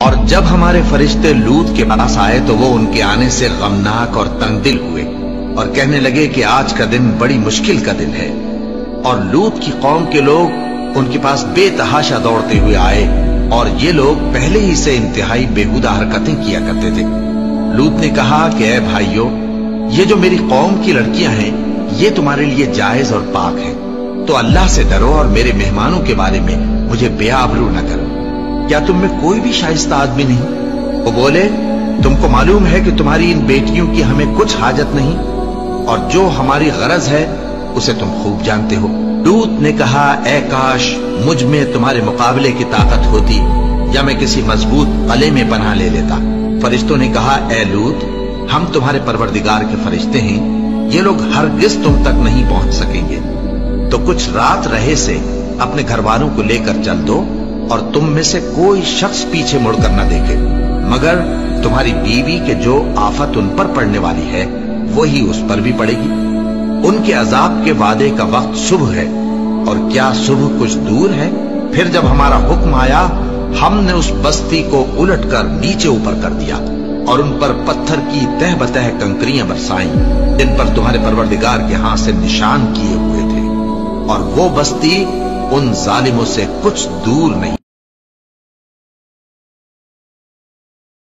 اور جب ہمارے فرشتے لوط کے پاس آئے تو وہ ان کے آنے سے غمناک اور تنگ دل ہوئے اور کہنے لگے کہ آج کا دن بڑی مشکل کا دن ہے۔ اور لوط کی قوم کے لوگ ان کے پاس بے تحاشا دوڑتے ہوئے آئے اور یہ لوگ پہلے ہی سے انتہائی بیہودہ حرکتیں کیا کرتے تھے۔ لوط نے کہا کہ اے بھائیو، یہ جو میری قوم کی لڑکیاں ہیں یہ تمہارے لیے جائز اور پاک ہیں، تو اللہ سے ڈرو اور میرے مہمانوں کے بارے میں مجھے بے آبرو نہ کرو۔ کیا تم میں کوئی بھی شائستہ آدمی نہیں؟ وہ بولے، تم کو معلوم ہے کہ تمہاری ان بیٹیوں کی ہمیں کچھ حاجت نہیں، اور جو ہماری غرض ہے اسے تم خوب جانتے ہو۔ لوط نے کہا، اے کاش مجھ میں تمہارے مقابلے کی طاقت ہوتی، یا میں کسی مضبوط قلعے میں پناہ لے لیتا۔ فرشتوں نے کہا، اے لوط، ہم تمہارے پروردگار کے فرشتے ہیں، یہ لوگ ہرگز تم تک نہیں پہنچ سکیں گے، تو کچھ رات رہے سے اپنے گھر والوں کو لے کر چل دو، اور تم میں سے کوئی شخص پیچھے مڑ کر نہ دیکھے، مگر تمہاری بیوی کے جو آفت ان پر پڑنے والی ہے وہی اس پر بھی پڑے گی۔ ان کے عذاب کے وعدے کا وقت صبح ہے، اور کیا صبح کچھ دور ہے؟ پھر جب ہمارا حکم آیا، ہم نے اس بستی کو الٹ کر نیچے اوپر کر دیا اور ان پر پتھر کی تہ بتہ کنکریاں برسائیں جن پر تمہارے پروردگار کے ہاں سے نشان کیے ہوئے تھے، اور وہ بستی ان ظالموں سے کچھ دور نہیں۔